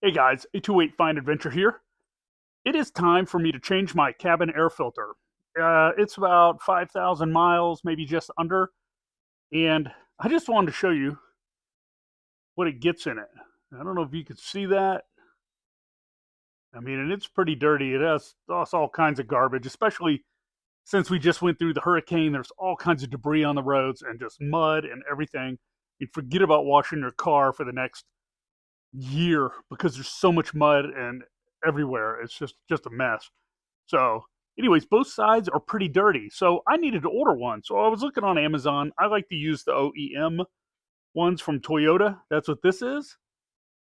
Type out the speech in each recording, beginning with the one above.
Hey guys, A28 Fine Adventure here. It is time for me to change my cabin air filter. It's about 5,000 miles, maybe just under, and I just wanted to show you what it gets in it. I don't know if you could see that. I mean, and it's pretty dirty. It has all kinds of garbage, especially since we just went through the hurricane. There's all kinds of debris on the roads and just mud and everything. You forget about washing your car for the next year because there's so much mud and everywhere. It's just a mess. So, anyways, both sides are pretty dirty. So I needed to order one. So I was looking on Amazon. I like to use the OEM ones from Toyota. That's what this is.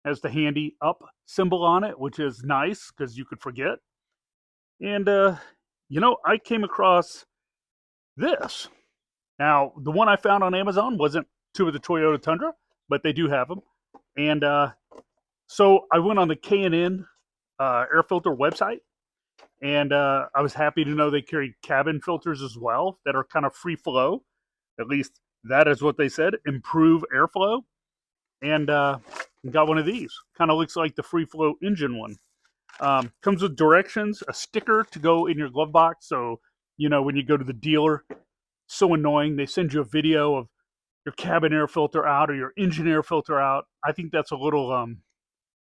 Has the handy up symbol on it, which is nice because you could forget. And I came across this. Now, the one I found on Amazon wasn't two of the Toyota Tundra, but they do have them. And so I went on the K&N air filter website, and I was happy to know they carry cabin filters as well that are kind of free flow. At least that is what they said, improve airflow. And got one of these. Kind of looks like the free flow engine one. Comes with directions, a sticker to go in your glove box. So, when you go to the dealer, so annoying. They send you a video of your cabin air filter out or your engine air filter out. I think that's a little,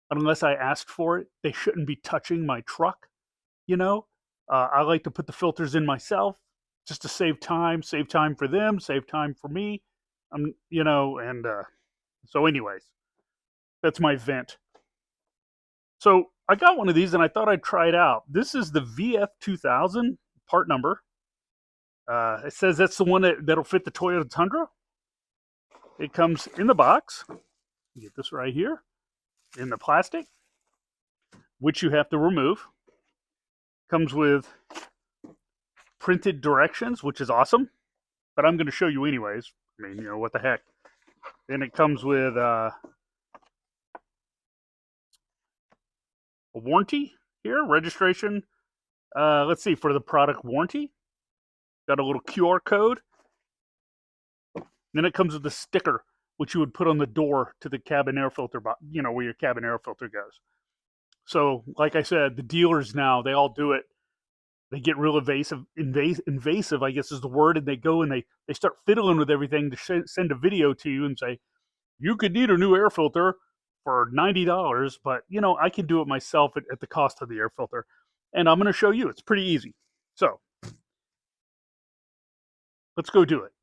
unless I asked for it, they shouldn't be touching my truck. I like to put the filters in myself just to save time for them, save time for me. And so anyways, that's my vent. So I got one of these and I thought I'd try it out. This is the VF2000 part number. It says that's the one that'll fit the Toyota Tundra. It comes in the box. You get this right here in the plastic, which you have to remove. Comes with printed directions, which is awesome, but I'm going to show you anyways. I mean, what the heck. Then it comes with a warranty here, registration. Let's see, for the product warranty. Got a little QR code. Then it comes with a sticker, which you would put on the door to the cabin air filter, where your cabin air filter goes. So, like I said, the dealers now, they all do it. They get real invasive, I guess is the word, and they go and they start fiddling with everything to send a video to you and say, you could need a new air filter for $90, but, I can do it myself at the cost of the air filter. And I'm going to show you. It's pretty easy. So, let's go do it.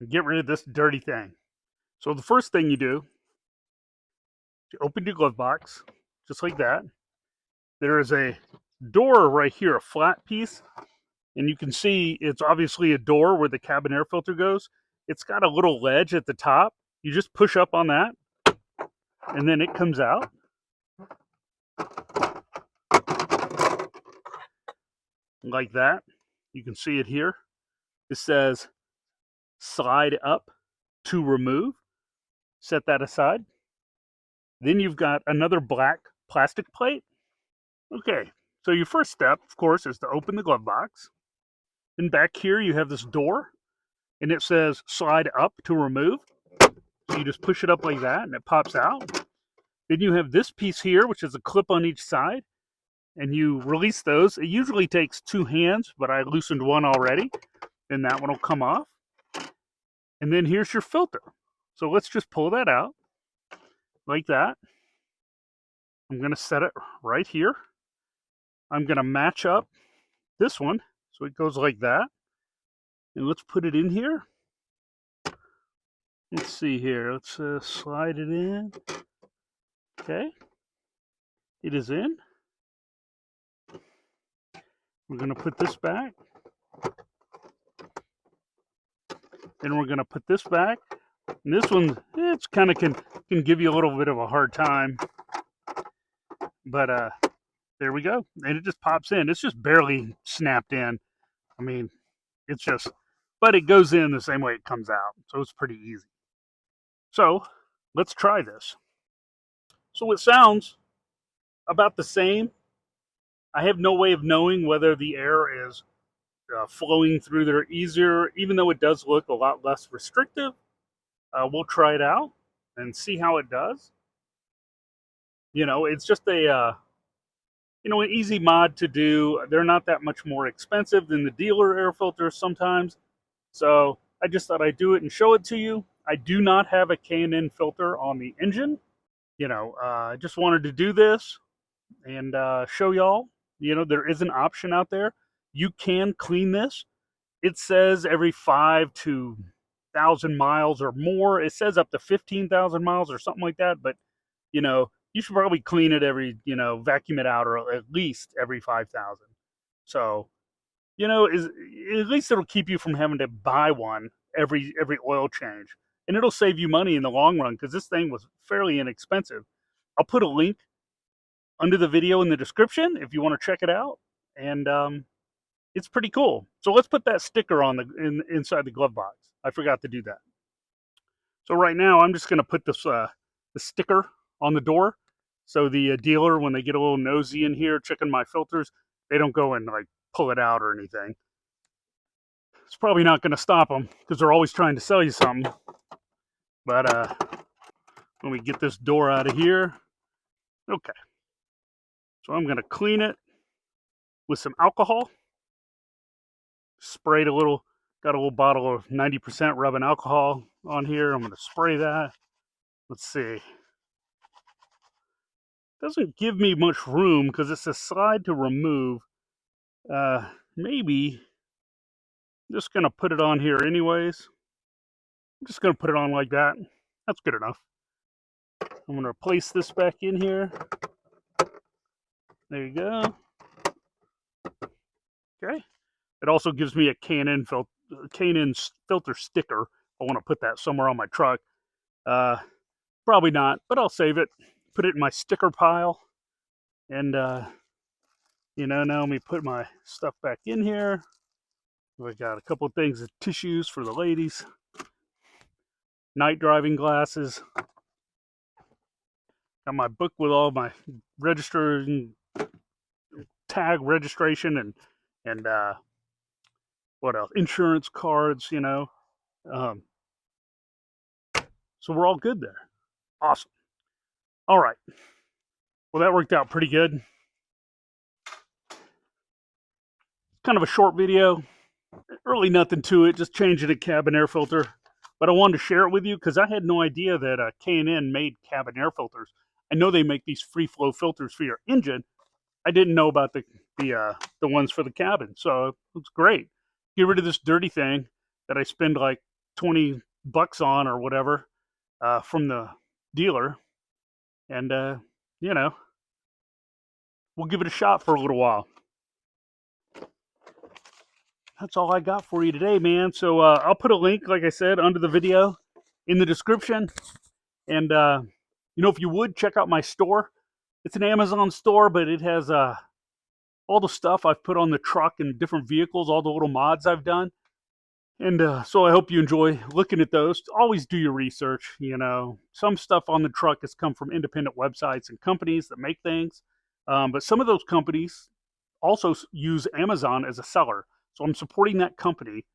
And get rid of this dirty thing. So the first thing you do, you open your glove box, just like that. There is a door right here, a flat piece, and you can see it's obviously a door where the cabin air filter goes. It's got a little ledge at the top. You just push up on that, and then it comes out. Like that. You can see it here. It says slide up to remove. Set that aside. Then you've got another black plastic plate. Okay, so your first step, of course, is to open the glove box. Then back here you have this door, and it says slide up to remove. So you just push it up like that, and it pops out. Then you have this piece here, which is a clip on each side, and you release those. It usually takes 2 hands, but I loosened one already. Then that one will come off. And then here's your filter. So let's just pull that out like that. I'm going to set it right here. I'm going to match up this one so it goes like that. And let's put it in here. Let's see here. Let's slide it in. Okay. It is in. We're going to put this back. Then we're going to put this back. And this one, it's kind of can give you a little bit of a hard time. But there we go. And it just pops in. It's just barely snapped in. I mean, it's just, but it goes in the same way it comes out. So it's pretty easy. So let's try this. So it sounds about the same. I have no way of knowing whether the air is flowing through there easier, even though it does look a lot less restrictive. We'll try it out and see how it does. It's just an easy mod to do. They're not that much more expensive than the dealer air filters sometimes. So I just thought I'd do it and show it to you. I do not have a K&N filter on the engine. I just wanted to do this and show y'all. There is an option out there. You can clean this. It says every 5,000 miles or more. It says up to 15,000 miles or something like that. But you should probably clean it vacuum it out, or at least every 5,000. So is at least it'll keep you from having to buy one every oil change, and it'll save you money in the long run because this thing was fairly inexpensive. I'll put a link under the video in the description if you want to check it out, and it's pretty cool. So let's put that sticker on inside the glove box. I forgot to do that. So right now I'm just going to put this the sticker on the door, so the dealer, when they get a little nosy in here checking my filters, they don't go and like pull it out or anything. It's probably not going to stop them because they're always trying to sell you something. But let me get this door out of here. Okay. So I'm going to clean it with some alcohol. Sprayed a little, got a little bottle of 90% rubbing alcohol on here. I'm going to spray that. Let's see. Doesn't give me much room because it's a slide to remove. Maybe I'm just going to put it on here anyways. I'm just going to put it on like that. That's good enough. I'm going to place this back in here. There you go. Okay. It also gives me a K&N filter sticker. I want to put that somewhere on my truck. Probably not, but I'll save it. Put it in my sticker pile. And, now let me put my stuff back in here. We got a couple of things of tissues for the ladies. Night driving glasses. Got my book with all my tag registration and what else? Insurance cards, So we're all good there. Awesome. All right. Well, that worked out pretty good. Kind of a short video. Really nothing to it, just changing a cabin air filter. But I wanted to share it with you because I had no idea that K&N made cabin air filters. I know they make these free flow filters for your engine. I didn't know about the ones for the cabin, so it's great. Get rid of this dirty thing that I spend like $20 on or whatever from the dealer, and we'll give it a shot for a little while. That's all I got for you today, man. So I'll put a link, like I said, under the video in the description, and if you would check out my store. It's an Amazon store, but it has all the stuff I've put on the truck and different vehicles, all the little mods I've done. And so I hope you enjoy looking at those. Always do your research. Some stuff on the truck has come from independent websites and companies that make things. But some of those companies also use Amazon as a seller. So I'm supporting that company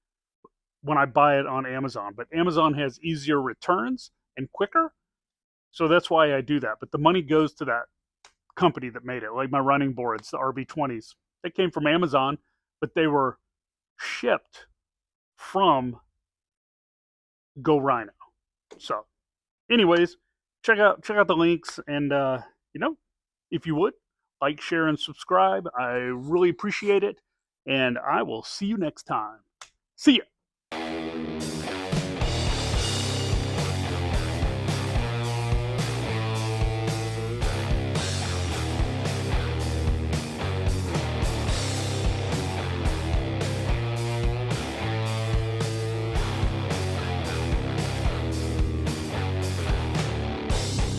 when I buy it on Amazon. But Amazon has easier returns and quicker. So that's why I do that. But the money goes to that company that made it, like my running boards, the RB20s. They came from Amazon, but they were shipped from Go Rhino. So, anyways, check out the links, and if you would like, share, and subscribe, I really appreciate it. And I will see you next time. See ya.